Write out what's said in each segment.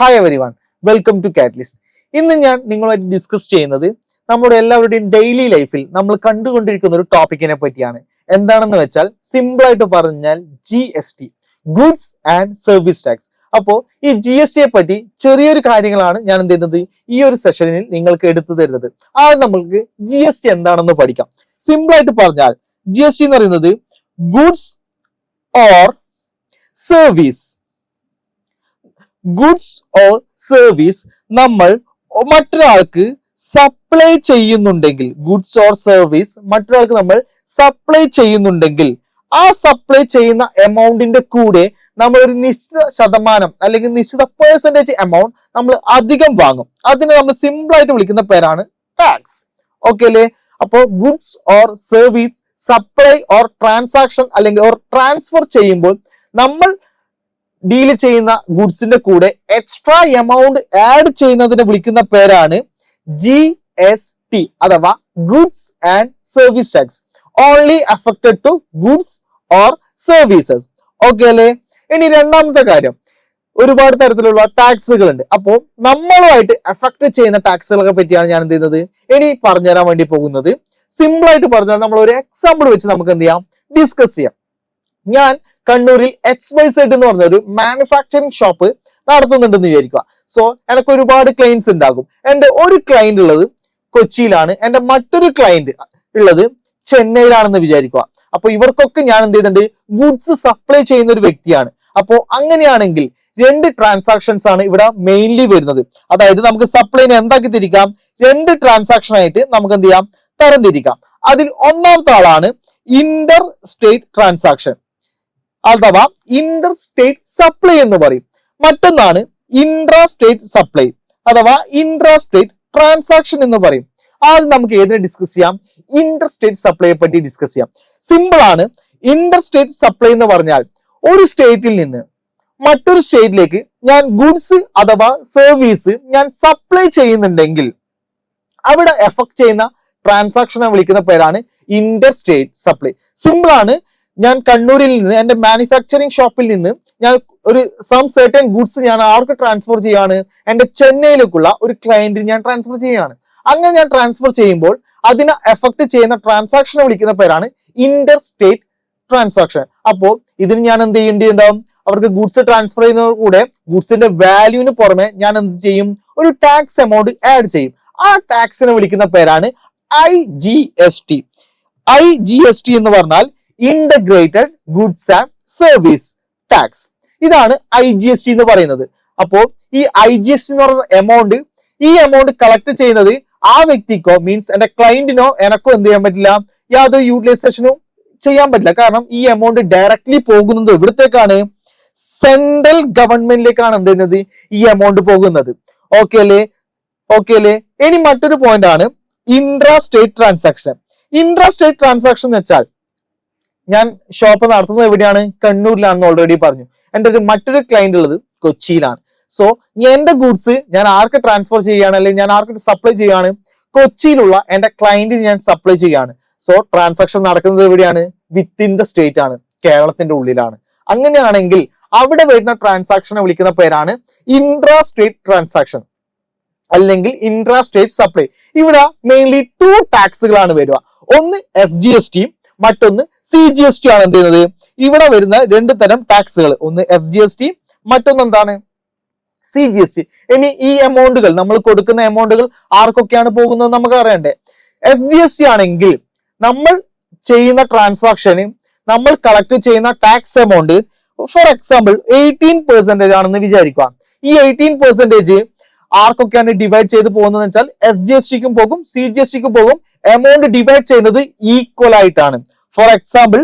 Hi everyone, welcome to catalyst. ഇന്ന് ഞാൻ നിങ്ങളുമായിട്ട് ഡിസ്കസ് ചെയ്യുന്നത് നമ്മുടെ എല്ലാവരുടെയും ഡെയിലി ലൈഫിൽ നമ്മൾ കണ്ടുകൊണ്ടിരിക്കുന്ന ഒരു ടോപ്പിക്കിനെ പറ്റിയാണ്. എന്താണെന്ന് വെച്ചാൽ സിമ്പിൾ ആയിട്ട് പറഞ്ഞാൽ GST, goods and service tax. അപ്പോൾ ഈ GSTയെ പറ്റി ചെറിയൊരു കാര്യങ്ങളാണ് ഞാൻ എന്ത് ചെയ്യുന്നത് ഈ ഒരു സെഷനിൽ നിങ്ങൾക്ക് എടുത്തു തരുന്നത്. ആദ്യം നമ്മൾക്ക് GST എന്താണെന്ന് പഠിക്കാം. സിമ്പിൾ ആയിട്ട് പറഞ്ഞാൽ GST എന്ന് പറയുന്നത് goods or service. Goods or service നമ്മൾ മറ്റൊരാൾക്ക് സപ്ലൈ ചെയ്യുന്നുണ്ടെങ്കിൽ, ഗുഡ്സ് ഓർ സർവീസ് മറ്റൊരാൾക്ക് നമ്മൾ സപ്ലൈ ചെയ്യുന്നുണ്ടെങ്കിൽ ആ സപ്ലൈ ചെയ്യുന്ന എമൗണ്ടിന്റെ കൂടെ നമ്മൾ ഒരു നിശ്ചിത ശതമാനം അല്ലെങ്കിൽ നിശ്ചിത പെർസെന്റേജ് എമൗണ്ട് നമ്മൾ അധികം വാങ്ങും. അതിനെ നമ്മൾ സിമ്പിൾ ആയിട്ട് വിളിക്കുന്ന പേരാണ് ടാക്സ്. ഓക്കെ അല്ലേ? അപ്പോൾ goods or service supply or transaction അല്ലെങ്കിൽ ഓർ ട്രാൻസ്ഫർ ചെയ്യുമ്പോൾ നമ്മൾ ഡീൽ ചെയ്യുന്ന ഗുഡ്സിന്റെ കൂടെ എക്സ്ട്രാ എമൗണ്ട് ആഡ് ചെയ്യുന്നതിനെ വിളിക്കുന്ന പേരാണ് GST അഥവാ goods and service tax. Only affected to goods or services. Okay അല്ലേ? ഇനി രണ്ടാമത്തെ കാര്യം, ഒരുപാട് തരത്തിലുള്ള ടാക്സുകൾ ഉണ്ട്. അപ്പോൾ നമ്മളുമായിട്ട് എഫക്ട് ചെയ്യുന്ന ടാക്സുകളെ പറ്റിയാണ് ഞാൻ എന്ത് ചെയ്യുന്നത് ഇനി പറഞ്ഞുതരാൻ വേണ്ടി പോകുന്നത്. സിമ്പിൾ ആയിട്ട് പറഞ്ഞാൽ നമ്മൾ ഒരു എക്സാമ്പിൾ വെച്ച് നമുക്ക് എന്ത് ചെയ്യാം, ഡിസ്കസ് ചെയ്യാം. ഞാൻ കണ്ണൂരിൽ XYZ എന്ന് പറഞ്ഞ ഒരു മാനുഫാക്ചറിങ് ഷോപ്പ് നടത്തുന്നുണ്ടെന്ന് വിചാരിക്കുക. സോ എനിക്ക് ഒരുപാട് ക്ലയൻസ് ഉണ്ടാകും. എന്റെ ഒരു ക്ലയന്റ് ഉള്ളത് കൊച്ചിയിലാണ്, എന്റെ മറ്റൊരു ക്ലയന്റ് ഉള്ളത് ചെന്നൈയിലാണെന്ന് വിചാരിക്കുക. അപ്പൊ ഇവർക്കൊക്കെ ഞാൻ എന്ത് ചെയ്യുന്നുണ്ട്, ഗുഡ്സ് സപ്ലൈ ചെയ്യുന്ന ഒരു വ്യക്തിയാണ്. അപ്പോൾ അങ്ങനെയാണെങ്കിൽ രണ്ട് ട്രാൻസാക്ഷൻസ് ആണ് ഇവിടെ മെയിൻലി വരുന്നത്. അതായത് നമുക്ക് സപ്ലൈനെ എന്താക്കി തിരിക്കാം, രണ്ട് ട്രാൻസാക്ഷൻ ആയിട്ട് നമുക്ക് എന്ത് ചെയ്യാം, തരംതിരിക്കാം. അതിൽ ഒന്നാമത്തെ ആളാണ് ഇന്റർ സ്റ്റേറ്റ് ട്രാൻസാക്ഷൻ അഥവാ ഇന്റർ സ്റ്റേറ്റ് സപ്ലൈ എന്ന് പറയും. മറ്റൊന്നാണ് ഇൻട്രാ സ്റ്റേറ്റ് സപ്ലൈ അഥവാ ഇൻട്രാ സ്റ്റേറ്റ് ട്രാൻസാക്ഷൻ എന്ന് പറയും. ആദ്യം നമുക്ക് ഏതിനെ ഡിസ്കസ് ചെയ്യാം, ഇന്റർ സ്റ്റേറ്റ് സപ്ലൈയെ പറ്റി ഡിസ്കസ് ചെയ്യാം. സിമ്പിൾ ആണ്. ഇന്റർ സ്റ്റേറ്റ് സപ്ലൈ എന്ന് പറഞ്ഞാൽ ഒരു സ്റ്റേറ്റിൽ നിന്ന് മറ്റൊരു സ്റ്റേറ്റിലേക്ക് ഞാൻ ഗുഡ്സ് അഥവാ സർവീസ് ഞാൻ സപ്ലൈ ചെയ്യുന്നുണ്ടെങ്കിൽ അവിടെ എഫക്ട് ചെയ്യുന്ന ട്രാൻസാക്ഷനെ വിളിക്കുന്ന പേരാണ് ഇന്റർ സ്റ്റേറ്റ് സപ്ലൈ. സിമ്പിൾ ആണ്. ഞാൻ കണ്ണൂരിൽ നിന്ന് എന്റെ മാനുഫാക്ചറിങ് ഷോപ്പിൽ നിന്ന് ഞാൻ ഒരു സർട്ടൻ ഗുഡ്സ് ഞാൻ ആർക്ക് ട്രാൻസ്ഫർ ചെയ്യാണ്, എന്റെ ചെന്നൈയിലേക്കുള്ള ഒരു ക്ലയന്റിന് ഞാൻ ട്രാൻസ്ഫർ ചെയ്യാണ്. അങ്ങനെ ഞാൻ ട്രാൻസ്ഫർ ചെയ്യുമ്പോൾ അതിനെ എഫക്ട് ചെയ്യുന്ന ട്രാൻസാക്ഷനെ വിളിക്കുന്ന പേരാണ് ഇന്റർ സ്റ്റേറ്റ് ട്രാൻസാക്ഷൻ. അപ്പോൾ ഇതിന് ഞാൻ എന്ത് ചെയ്യേണ്ടിണ്ടാവും, അവർക്ക് ഗുഡ്സ് ട്രാൻസ്ഫർ ചെയ്യുന്നതോട് കൂടെ ഗുഡ്സിന്റെ വാല്യൂവിന് പുറമെ ഞാൻ എന്ത് ചെയ്യും, ഒരു ടാക്സ് എമൗണ്ട് ആഡ് ചെയ്യും. ആ ടാക്സിനെ വിളിക്കുന്ന പേരാണ് IGST. IGST എന്ന് പറഞ്ഞാൽ integrated goods and service tax. ഇതാണ് IGST എന്ന് പറയുന്നത്. അപ്പോൾ ഈ IGST എന്ന് പറയുന്ന എമൗണ്ട്, ഈ എമൗണ്ട് കളക്ട് ചെയ്യുന്നത് ആ വ്യക്തിക്കോ മീൻസ് എന്റെ ക്ലയന്റിനോ എനക്കോ എന്ത് ചെയ്യാൻ പറ്റില്ല, യാതൊരു യൂട്ടിലൈസേഷനും ചെയ്യാൻ പറ്റില്ല. കാരണം ഈ എമൗണ്ട് ഡയറക്ട്ലി പോകുന്നത് എവിടത്തേക്കാണ്, സെൻട്രൽ ഗവൺമെന്റിലേക്കാണ് എന്ത് ചെയ്യുന്നത് ഈ എമൗണ്ട് പോകുന്നത്. ഓക്കെ അല്ലേ? ഓക്കെ അല്ലേ? ഇനി മറ്റൊരു പോയിന്റ് ആണ് intra state transaction. Intra state transaction എന്ന് വെച്ചാൽ ഞാൻ ഷോപ്പ് നടത്തുന്നത് എവിടെയാണ്, കണ്ണൂരിലാണെന്ന് ഓൾറെഡി പറഞ്ഞു. എന്റെ മറ്റൊരു ക്ലയന്റ് ഉള്ളത് കൊച്ചിയിലാണ്. സോ എന്റെ ഗുഡ്സ് ഞാൻ ആർക്ക് ട്രാൻസ്ഫർ ചെയ്യാണ് അല്ലെങ്കിൽ ഞാൻ ആർക്ക് സപ്ലൈ ചെയ്യാണ്, കൊച്ചിയിലുള്ള എന്റെ ക്ലയന്റിന് ഞാൻ സപ്ലൈ ചെയ്യാണ്. സോ ട്രാൻസാക്ഷൻ നടക്കുന്നത് എവിടെയാണ്, വിത്തിൻ ദ സ്റ്റേറ്റ് ആണ്, കേരളത്തിന്റെ ഉള്ളിലാണ്. അങ്ങനെയാണെങ്കിൽ അവിടെ വരുന്ന ട്രാൻസാക്ഷനെ വിളിക്കുന്ന പേരാണ് ഇൻട്രാ സ്റ്റേറ്റ് ട്രാൻസാക്ഷൻ അല്ലെങ്കിൽ ഇൻട്രാ സ്റ്റേറ്റ് സപ്ലൈ. ഇവിടെ മെയിൻലി 2 ടാക്സുകളാണ് വരിക. ഒന്ന് SGST, മറ്റൊന്ന് CGST ആണ് എന്ത് ചെയ്യുന്നത്. ഇവിടെ വരുന്ന 2 തരം ടാക്സുകൾ, ഒന്ന് SGST, മറ്റൊന്ന് എന്താണ് CGST. ഇനി ഈ എമൗണ്ടുകൾ, നമ്മൾ കൊടുക്കുന്ന എമൗണ്ടുകൾ ആർക്കൊക്കെയാണ് പോകുന്നത് നമുക്ക് അറിയണ്ടേ. SGST ആണെങ്കിൽ നമ്മൾ ചെയ്യുന്ന ട്രാൻസാക്ഷന് നമ്മൾ കളക്ട് ചെയ്യുന്ന ടാക്സ് എമൗണ്ട് ഫോർ എക്സാമ്പിൾ 18% ആണെന്ന് വിചാരിക്കുക. ഈ 18% ആർക്കൊക്കെയാണ് ഡിവൈഡ് ചെയ്ത് പോകുന്നത് വെച്ചാൽ SGSTക്കും പോകും, CGSTക്കും പോകും. എമൗണ്ട് ഡിവൈഡ് ചെയ്യുന്നത് ഈക്വൽ ആയിട്ടാണ്. ഫോർ എക്സാമ്പിൾ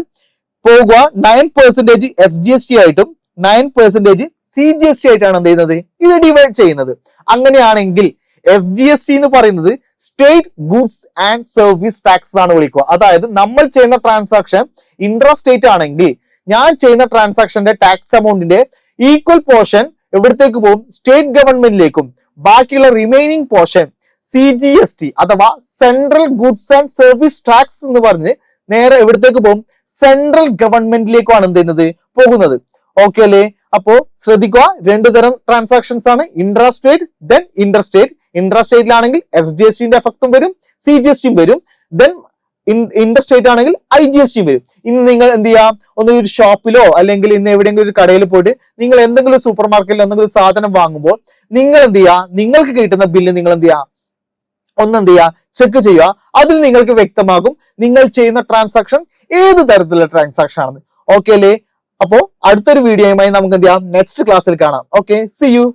പോകുക 9% SGST ആയിട്ടും 9% CGST ആയിട്ടാണ് എന്ത് ചെയ്യുന്നത് ഇത് ഡിവൈഡ് ചെയ്യുന്നത്. അങ്ങനെയാണെങ്കിൽ SGST എന്ന് പറയുന്നത് state goods and service tax ആണ് വിളിക്കുക. അതായത് നമ്മൾ ചെയ്യുന്ന ട്രാൻസാക്ഷൻ ഇൻട്രാ സ്റ്റേറ്റ് ആണെങ്കിൽ ഞാൻ ചെയ്യുന്ന ട്രാൻസാക്ഷന്റെ ടാക്സ് എമൗണ്ടിന്റെ ഈക്വൽ പോർഷൻ എവിടത്തേക്ക് പോകും, സ്റ്റേറ്റ് ഗവൺമെന്റിലേക്കും. ബാക്കിയുള്ള റിമൈനിങ് പോർഷൻ CGST അഥവാ central goods and service tax എന്ന് പറഞ്ഞ് നേരെ എവിടത്തേക്ക് പോകും, സെൻട്രൽ ഗവൺമെന്റിലേക്കാണ് എന്ത് ചെയ്യുന്നത് പോകുന്നത്. ഓക്കെ അല്ലേ? അപ്പോ ശ്രദ്ധിക്കുക, രണ്ടു തരം ട്രാൻസാക്ഷൻസ് ആണ്, ഇൻട്രാസ്റ്റേറ്റ് ദെൻ ഇന്റർസ്റ്റേറ്റ്. ഇൻട്രാസ്റ്റേറ്റിലാണെങ്കിൽ SGST എഫക്റ്റും വരും, CGST വരും. ദെൻ ഇന്റർസ്റ്റേറ്റ് ആണെങ്കിൽ IGST വരും. ഇന്ന് നിങ്ങൾ എന്ത് ചെയ്യാം, ഒന്ന് ഒരു ഷോപ്പിലോ അല്ലെങ്കിൽ ഇന്ന് എവിടെയെങ്കിലും ഒരു കടയിൽ പോയിട്ട് നിങ്ങൾ എന്തെങ്കിലും സൂപ്പർ മാർക്കറ്റിൽ എന്തെങ്കിലും സാധനം വാങ്ങുമ്പോൾ നിങ്ങൾ എന്ത് ചെയ്യുക, നിങ്ങൾക്ക് കിട്ടുന്ന ബില്ല് നിങ്ങൾ എന്ത് ചെയ്യുക, ഒന്നെന്ത് ചെയ്യുക, ചെക്ക് ചെയ്യുക. അതിൽ നിങ്ങൾക്ക് വ്യക്തമാകും നിങ്ങൾ ചെയ്യുന്ന ട്രാൻസാക്ഷൻ ഏത് തരത്തിലുള്ള ട്രാൻസാക്ഷൻ ആണെന്ന്. ഓക്കെ അല്ലേ? അപ്പോ അടുത്തൊരു വീഡിയോയുമായി നമുക്ക് എന്ത് ചെയ്യാം, നെക്സ്റ്റ് ക്ലാസ്സിൽ കാണാം. Okay, see U.